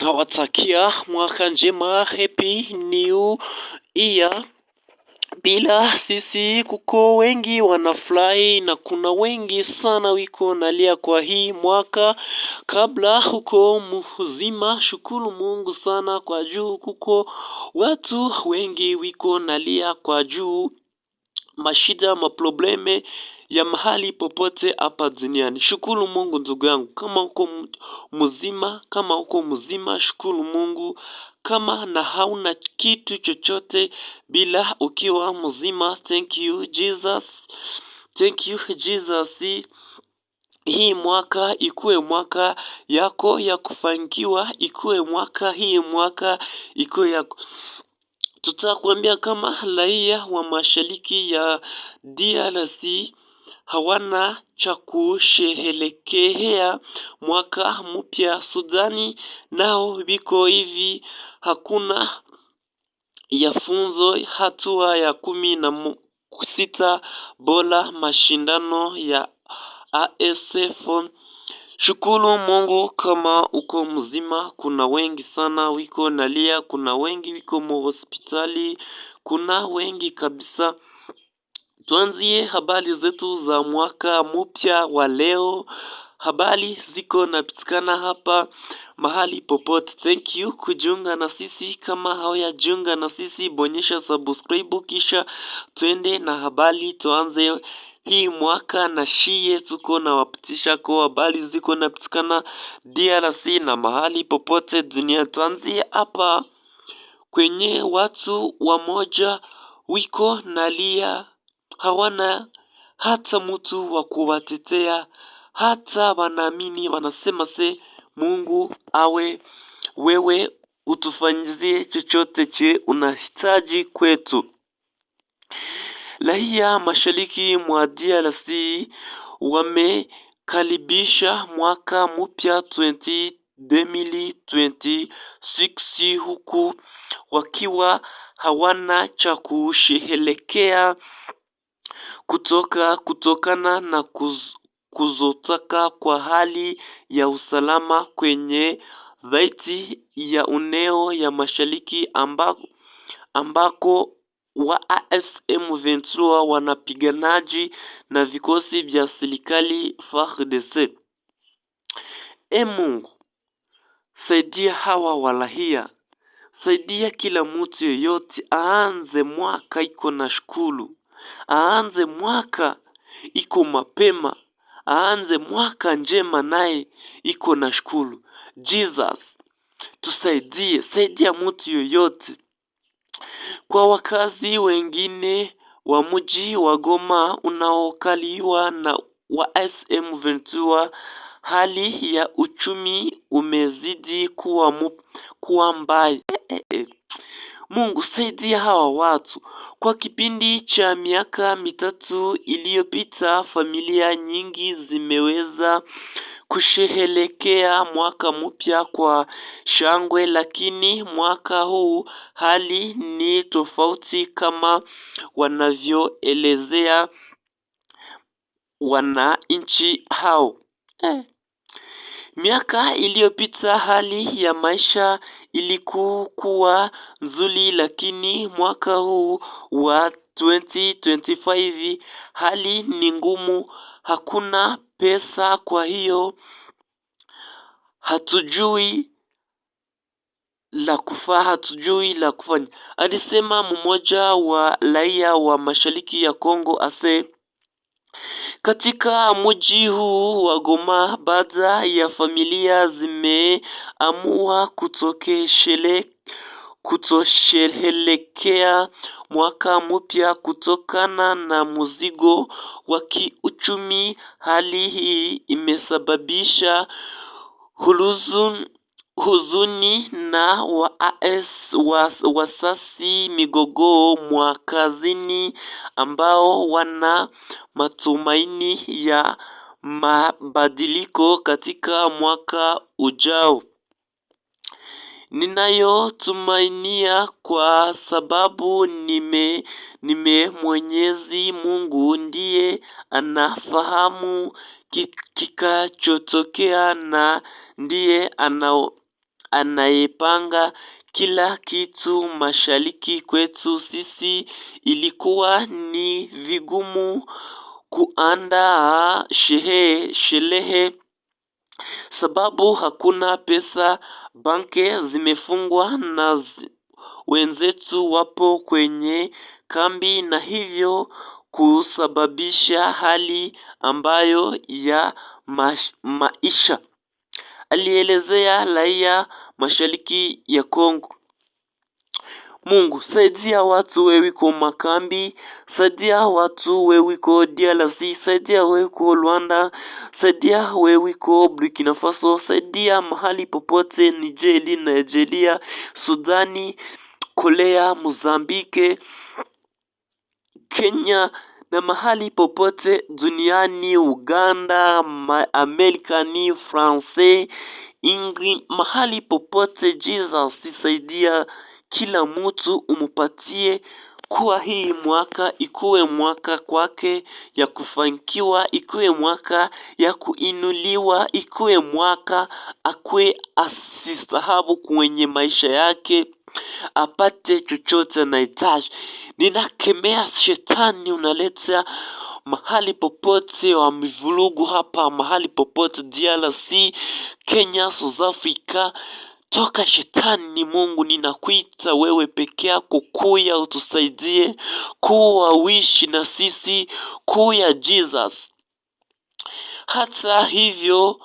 Nawatakia mwaka njema, happy new year. Bila sisi kuko wengi wanafurahi na kuna wengi sana wiko nalia kwa hii mwaka. Kabla huko mzima, shukuru Mungu sana kwa juu kuko watu wengi wiko nalia kwa juu mashida maprobleme ya mahali popote hapa duniani. Shukuru Mungu ndugu yangu, kama uko mzima, shukuru Mungu. Kama na hauna kitu chochote bila ukiwa mzima, thank you Jesus, thank you Jesus. Hii mwaka ikuwe mwaka yako ya kufanikiwa, ikuwe mwaka ikuwe yako. Tutakwambia kama raia wa mashariki ya DRC hawana cha kusherehekea mwaka mpya. Sudani nao biko hivi, hakuna ya funzo hatua ya 16 bora mashindano ya ASF. Shukuru Mungu kama uko mzima. Kuna wengi sana wiko nalia, kuna wengi wiko hospitali, kuna wengi kabisa. Tuanzie habari zetu za mwaka mpya wa leo. Habari ziko napitikana hapa mahali popote. Thank you kujiunga na sisi. Kama haujajiunga na sisi, bonyesha subscribe kisha twende na habari. Tuanze hii mwaka na shie tuko na wapitisha kwa habari ziko napitikana DRC na mahali popote dunia. Tuanzie hapa kwenye watu wamoja wiko nalia, hawana hata mtu wa kuwatetea, hata wanaamini wanasema Mungu awe wewe utufanyizie chochote che unahitaji kwetu. Raia mashariki mwa DRC wamekaribisha mwaka mpya 2026 huku wakiwa hawana cha kusherehekea kutokana na kuzotaka kwa hali ya usalama kwenye zaidi ya eneo ya mashariki ambako wa AFC Ventura wanapiganaji na vikosi vya serikali FARDC. Mungu, saidia hawa walahia, saidia kila mtu yeyote aanze mwaka iko na shukuru, aanze mwaka iko mapema, aanze mwaka njema naye iko na shukuru. Jesus, tusaidie, saidia mtu yoyote. Kwa wakazi wengine wa mji wa Goma unaokaliwa na wa SM Ventura, hali ya uchumi umezidi kuwa mbaya. Mungu, saidia hawa watu. Kwa kipindi cha miaka 3 iliyopita, familia nyingi zimeweza kusherehekea mwaka mpya kwa shangwe, lakini mwaka huu hali ni tofauti kama wanavyoelezea wananchi hao. Miaka iliyopita hali ya maisha ilikuwa nzuri, lakini mwaka huu wa 2025 hali ni ngumu, hakuna pesa, kwa hiyo hatujui la kufanya, alisema mmoja wa raia wa mashariki ya Kongo katika mji huu wa Goma. Baada ya familia zimeamua kutosherehekea mwaka mpya kutokana na mzigo wa kiuchumi. Hali hii imesababisha huzuni na wasasi migogo mwa kazini ambao wana matumaini ya mabadiliko katika mwaka ujao. Ninayotumainia kwa sababu Mwenyezi Mungu ndiye anafahamu kikachotokea na ndiye anayepanga kila kitu mashariki kwetu sisi. Ilikuwa ni vigumu kuandaa sherehe sababu hakuna pesa, banki zimefungwa na wenzetu wapo kwenye kambi, na hivyo kusababisha hali ambayo ya maisha. Alielezea raia mashariki ya Kongo. Mungu saidia watu wewiko makambi, saidia watu wewiko DRC, saidia wewiko Rwanda, saidia wewiko Burkina Faso, saidia mahali popote Nigeria, Sudani, Korea, Mozambike, Kenya na mahali popote duniani, Uganda, Amerikani, France, England, mahali popote. Jesus saidia kila mtu, umupatie kuwa hii mwaka ikuwe mwaka kwake ya kufanikiwa, ikuwe mwaka ya kuinuliwa, ikuwe mwaka akwe asisahabu kwenye maisha yake, apate chochote anahitaji. Ninakemea shetani unaleta mahali popote wa mivurugu hapa, mahali popote DRC, Kenya, South Africa. Toka shetani. Mungu ninakuita wewe peke yako, kuya utusaidie kuwa wishi na sisi, kuya Jesus. Hata hivyo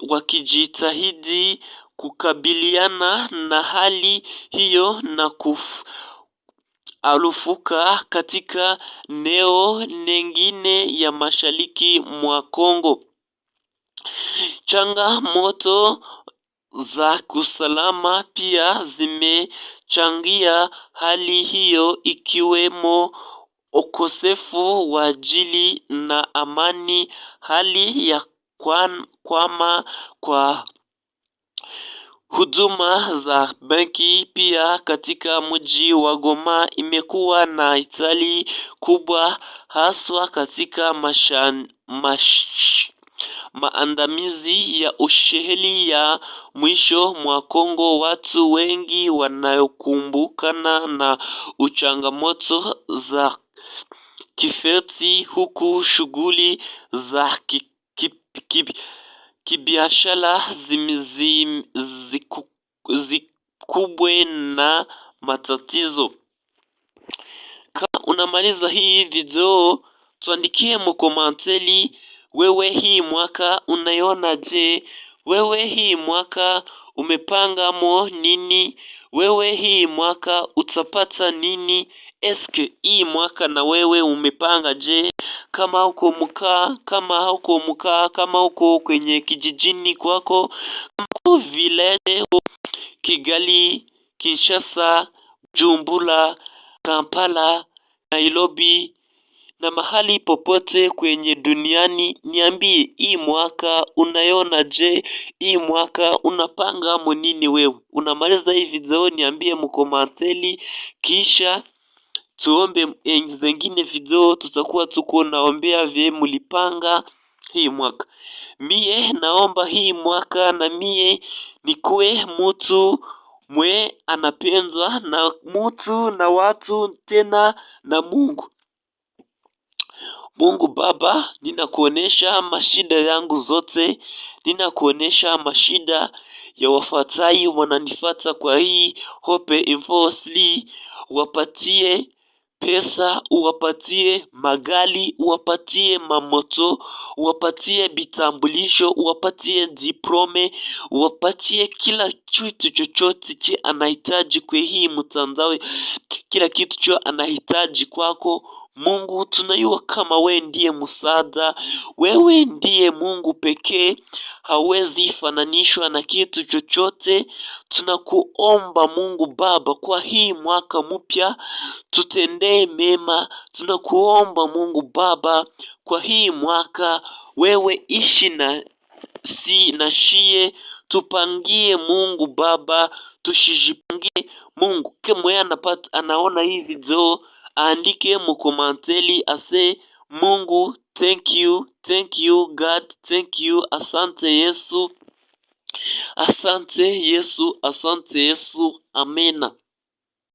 wakijitahidi kukabiliana na hali hiyo na alufuka katika eneo lingine ya mashariki mwa Kongo. Changamoto za usalama pia zimechangia hali hiyo, ikiwemo ukosefu wa ajili na amani. Hali ya kwama kwa huduma za benki pia katika mji wa Goma imekuwa na hatari kubwa, haswa katika maandamizi ya usheheli ya mwisho mwa Kongo. Watu wengi wanayokumbukana na uchangamoto za kifedha, huku shughuli za kibiashara zikubwe na matatizo. Kama unamaliza hii video, tuandikie mkomanteli, wewe hii mwaka unaiona je? Wewe hii mwaka umepanga nini? Wewe hii mwaka utapata nini? Eske hii mwaka na wewe umepanga je? Kama uko mkaa, kama hauko mkaa, kama uko kwenye kijijini kwako, kama village, Kigali, Kinshasa, Bujumbura, Kampala, Nairobi na mahali popote kwenye duniani, niambie hii mwaka unaiona je? Hii mwaka unapanga nini wewe? Unamaliza hii video niambie mkomanteli, kisha tuombe zengine video tutakuwa tuko naombea vile mulipanga hii mwaka. Mie naomba hii mwaka na mie nikuwe mtu mwe anapenzwa na mtu na watu, tena na Mungu. Mungu Baba, ninakuonesha mashida yangu zote, ninakuonesha mashida ya wafuatai wananifata kwa hii Hope Info. Wapatie pesa, uwapatie magali, uwapatie mamoto, uwapatie vitambulisho, uwapatie diplome, uwapatie kila kitu chochote che anahitaji kwa hii mtandao, kila kitu cho anahitaji kwako. Mungu, tunayua kama wewe ndiye msaada, wewe ndiye Mungu pekee, hawezi fananishwa na kitu chochote. Tunakuomba Mungu Baba, kwa hii mwaka mpya tutendee mema. Tunakuomba Mungu Baba, kwa hii mwaka wewe ishi na shie, tupangie Mungu Baba, tushijipangie Mungu. Kemwe anaona hii video, andike mkomanteli ase Mungu, thank you God, thank you, asante Yesu, Asante Yesu, asante Yesu, amena.